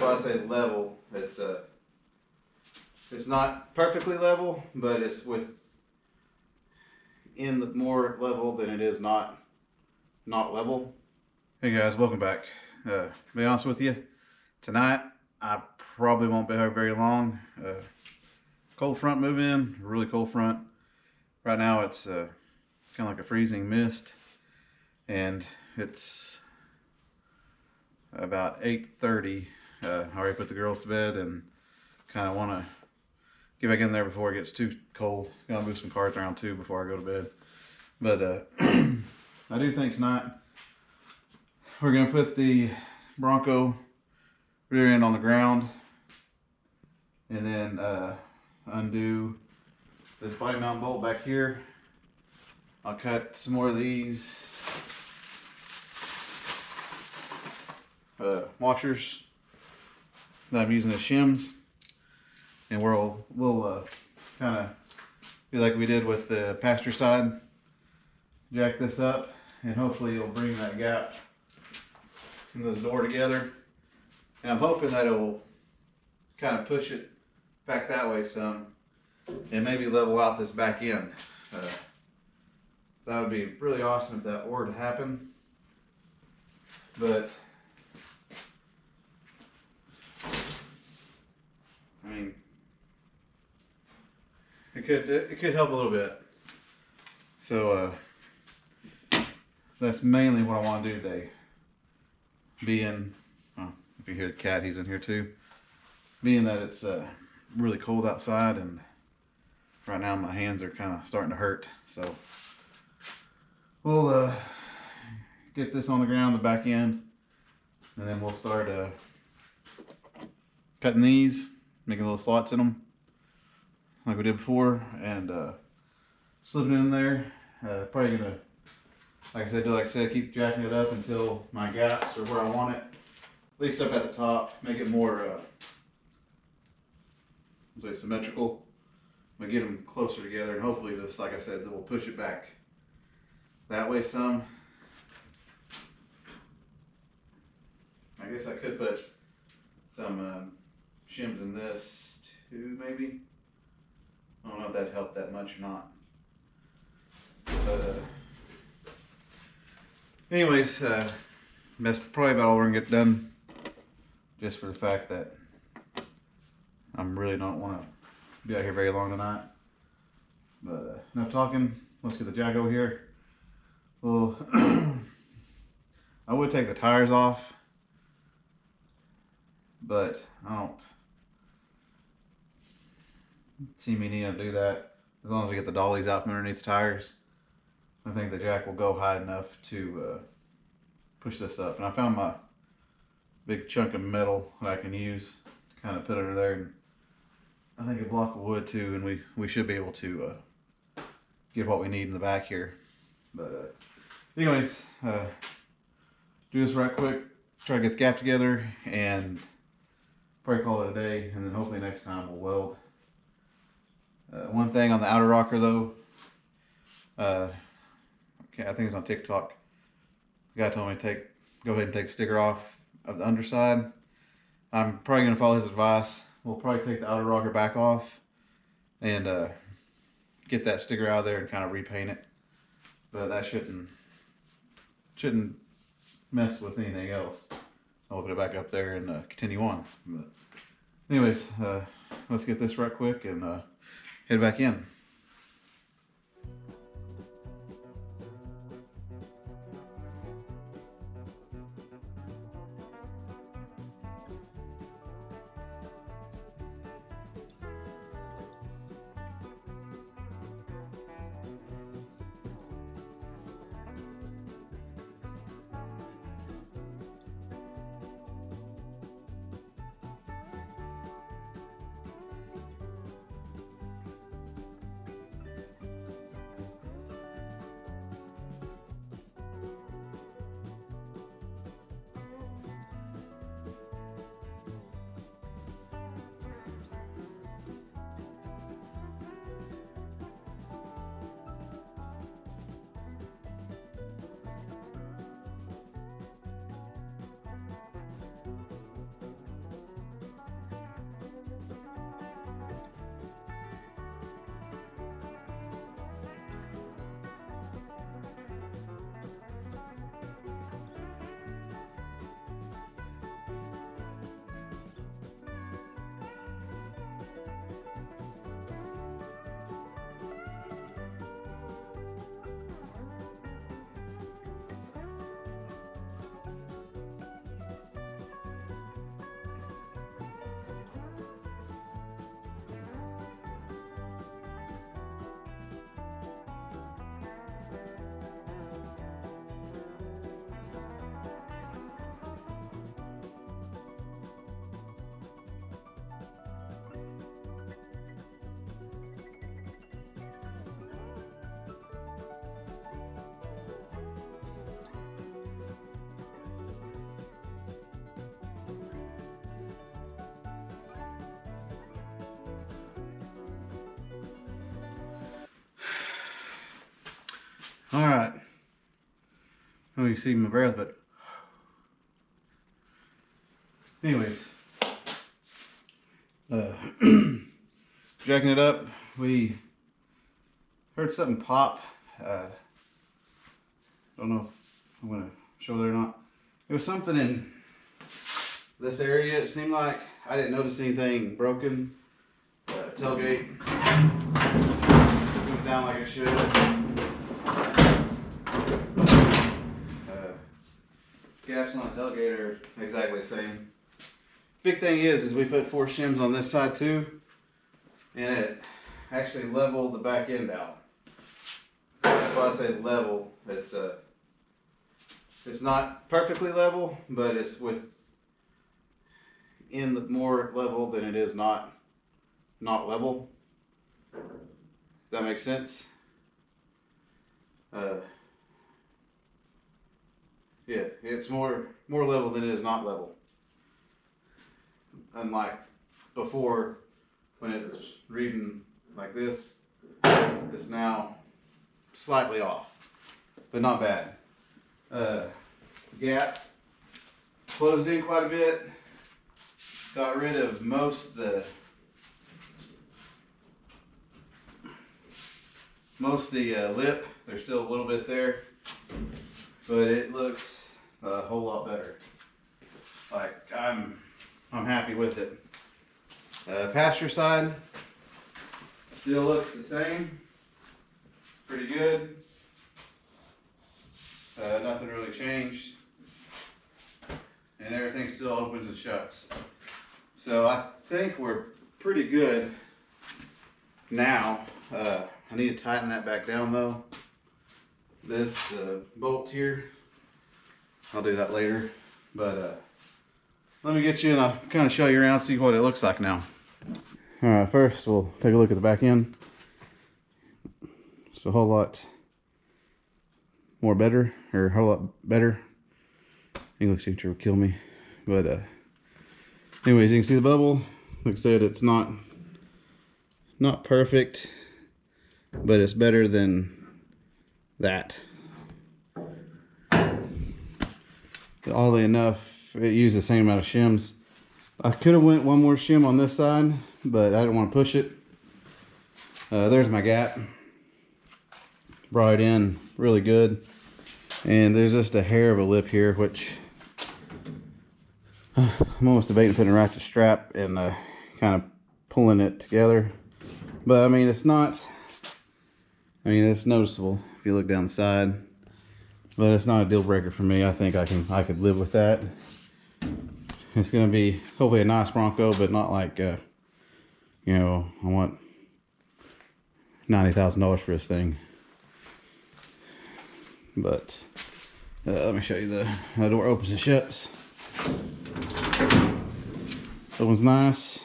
why I say level. It's not perfectly level, but it's in the more level than it is not level. Hey guys, welcome back. To be honest with you, tonight I probably won't be here very long. Cold front move in, really cold front. Right now it's kind of like a freezing mist, and it's about 8:30. I already put the girls to bed and kind of want to get back in there before it gets too cold. Gotta move some cards around too before I go to bed. But I do think tonight we're gonna put the Bronco rear end on the ground, and then undo this body mount bolt back here. I'll cut some more of these washers that I'm using as shims, and we'll kind of do like we did with the passenger side. Jack this up, and hopefully it'll bring that gap in this door together. And I'm hoping that it'll kind of push it back that way some, and maybe level out this back end. That would be really awesome if that were to happen. But I mean, it could help a little bit. So that's mainly what I want to do today. Being, if you hear the cat, he's in here too. Being that it's really cold outside, and right now my hands are kind of starting to hurt. So we'll get this on the ground, the back end, and then we'll start cutting these, making little slots in them like we did before, and slipping it in there. Probably gonna, like I said, keep jacking it up until my gaps are where I want it. At least up at the top, make it more symmetrical. But get them closer together, and hopefully this, like I said, will push it back that way some. I guess I could put some shims in this too, maybe. I don't know if that helped that much or not. But anyways, that's probably about all we're gonna get done. Just for the fact that I'm really don't want to be out here very long tonight. But enough talking. Let's get the jack over here. Well, I would take the tires off, but I don't see me needing to do that. As long as we get the dollies out from underneath the tires, I think the jack will go high enough to push this up. And I found my big chunk of metal that I can use to kind of put under there, and I think a block of wood too, and we should be able to get what we need in the back here. But anyways, do this right quick, try to get the gap together, and probably call it a day, and then hopefully next time we'll weld. One thing on the outer rocker though, I think it's on TikTok, the guy told me to go ahead and take the sticker off of the underside. I'm probably going to follow his advice. We'll probably take the outer rocker back off and get that sticker out of there and kind of repaint it. But that shouldn't mess with anything else. I'll put it back up there and continue on. But anyways, let's get this right quick and head back in. All right. Oh, you see my breath, but anyways, jacking it up, we heard something pop. Don't know if I'm gonna show that or not. It was something in this area. It seemed like I didn't notice anything broken. Tailgate went down like it should. Gaps on the tailgate are exactly the same. Big thing is we put 4 shims on this side too, and it actually leveled the back end out. That's why I say level. It's not perfectly level, but it's in the more level than it is not level. Does that make sense? Yeah, it's more level than it is not level. Unlike before, when it was reading like this, it's now slightly off, but not bad. Gap closed in quite a bit. Got rid of most the lip. There's still a little bit there, but it looks a whole lot better. Like I'm happy with it. Pasture side still looks the same. Pretty good. Nothing really changed, and everything still opens and shuts. So I think we're pretty good now. I need to tighten that back down though. This bolt here, I'll do that later. But let me get you and I'll kind of show you around, see what it looks like now. All right, first we'll take a look at the back end. It's a whole lot more better, or a whole lot better. English teacher will kill me. But anyways, you can see the bubble. Like I said, it's not perfect, but it's better than that. Oddly enough, it used the same amount of shims. I could have went one more shim on this side, but I didn't want to push it. There's my gap. Brought it in really good. And there's just a hair of a lip here, which I'm almost debating putting a ratchet strap and kind of pulling it together. But I mean, it's noticeable if you look down the side. But it's not a deal breaker for me. I think I could live with that. It's gonna be hopefully a nice Bronco, but not like you know, I want $90,000 for this thing. But let me show you the door opens and shuts. Opens nice,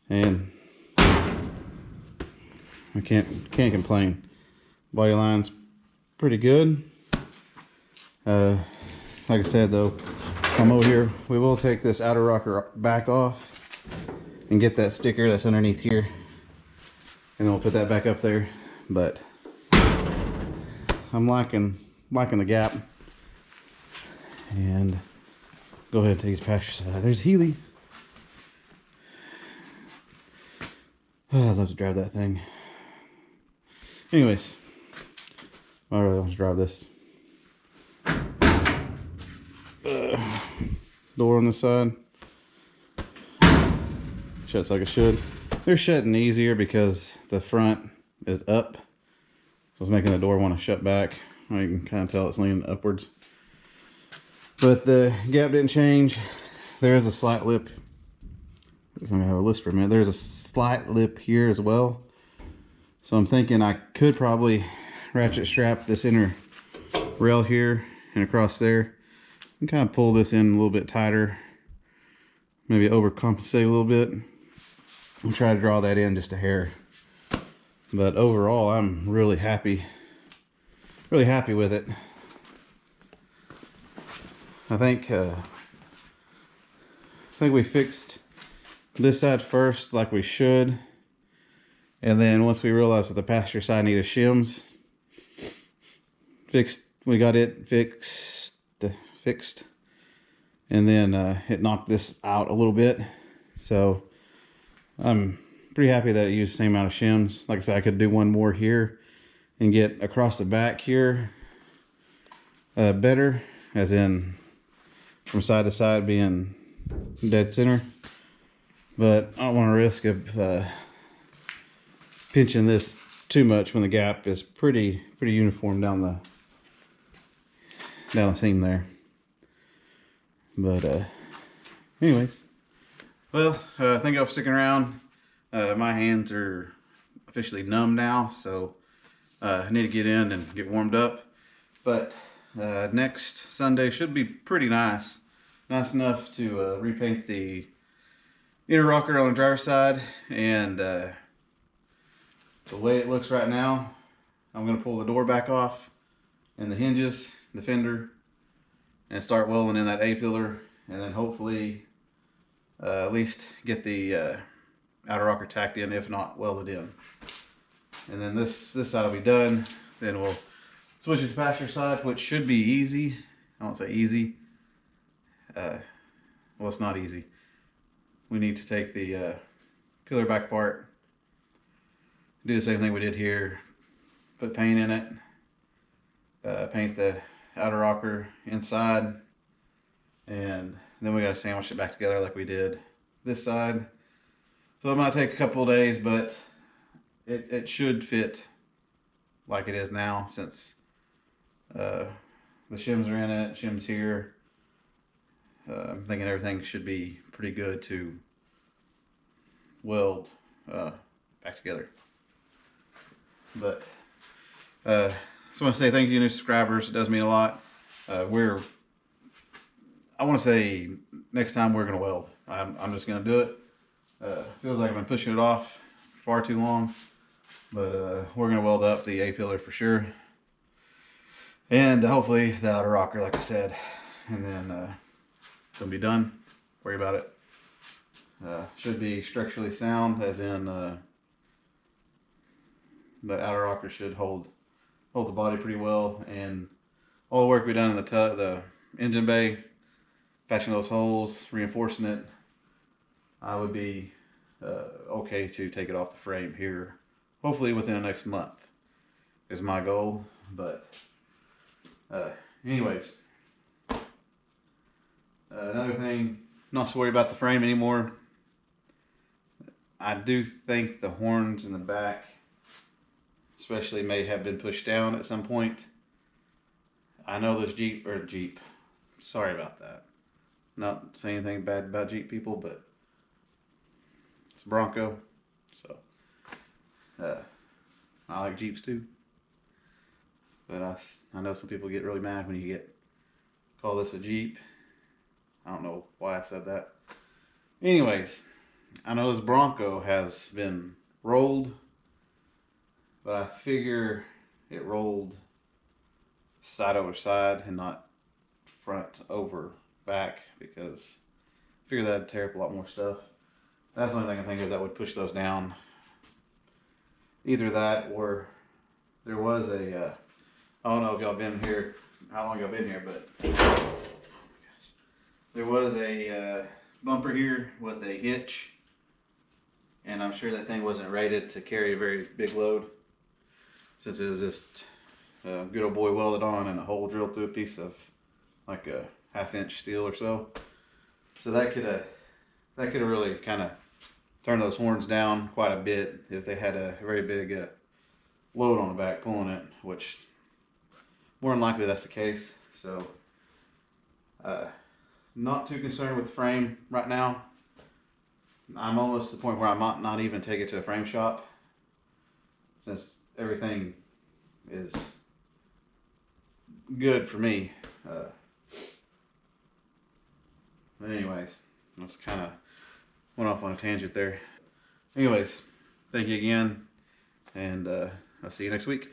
and I can't complain. Body line's pretty good. Like I said though, I'm over here. We will take this outer rocker back off and get that sticker that's underneath here, and then we'll put that back up there. But I'm liking the gap. And go ahead and take his pasture side. There's Healy. Oh, I'd love to drive that thing. Anyways, I really want to drive this. Door on this side. Shuts like it should. They're shutting easier because the front is up. So it's making the door want to shut back. You can kind of tell it's leaning upwards. But the gap didn't change. There is a slight lip. I'm going to have a list for a minute. There's a slight lip here as well. So I'm thinking I could probably ratchet strap this inner rail here and across there. And kind of pull this in a little bit tighter. Maybe overcompensate a little bit. And try to draw that in just a hair. But overall, I'm really happy. Really happy with it. I think we fixed this side first like we should. And then once we realized that the pasture side needed shims, fixed. We got it fixed, and then it knocked this out a little bit. So I'm pretty happy that it used the same amount of shims. Like I said, I could do one more here and get across the back here better, as in from side to side being dead center. But I don't want to risk of pinching this too much when the gap is pretty uniform down the seam there. But anyways, well, thank y'all for sticking around. My hands are officially numb now, so I need to get in and get warmed up. But next Sunday should be pretty nice enough to repaint the inner rocker on the driver's side. And the way it looks right now, I'm going to pull the door back off and the hinges, the fender, and start welding in that A-pillar, and then hopefully at least get the outer rocker tacked in, if not welded in. And then this side will be done. Then we'll switch to the passenger side, which should be easy. I won't say easy. Well, it's not easy. We need to take the pillar back apart, do the same thing we did here, put paint in it, paint the outer rocker inside, and then we got to sandwich it back together like we did this side. So it might take a couple of days, but it should fit like it is now, since the shims are in it, shims here. I'm thinking everything should be pretty good to weld back together. But just want to say thank you to new subscribers. It does mean a lot. I want to say next time we're going to weld. I'm just going to do it. Feels like I've been pushing it off far too long. But we're going to weld up the A-pillar for sure. And hopefully the outer rocker, like I said. And then it's going to be done. Worry about it. Should be structurally sound, as in the outer rocker should hold the body pretty well. And all the work we done in the engine bay, patching those holes, reinforcing it, I would be okay to take it off the frame here, hopefully within the next month is my goal. But anyways, another thing, not to worry about the frame anymore. I do think the horns in the back especially may have been pushed down at some point. I know this Jeep, sorry about that, not saying anything bad about Jeep people, but it's Bronco, so I like Jeeps too. But I know some people get really mad when you call this a Jeep. I don't know why I said that. Anyways, I know this Bronco has been rolled, but I figure it rolled side over side and not front over back, because I figure that'd tear up a lot more stuff. That's the only thing I think of that would push those down. Either that, or there was a I don't know if y'all been here, how long y'all been here, but oh my gosh, there was a bumper here with a hitch, and I'm sure that thing wasn't rated to carry a very big load, since it was just a good old boy welded on and a hole drilled through a piece of like a 1/2 inch steel or so. So that could have really kind of turned those horns down quite a bit if they had a very big load on the back pulling it, which more than likely that's the case. So not too concerned with the frame right now. I'm almost to the point where I might not even take it to a frame shop, since everything is good for me. But anyways, let's kind of went off on a tangent there. Anyways, thank you again, and I'll see you next week.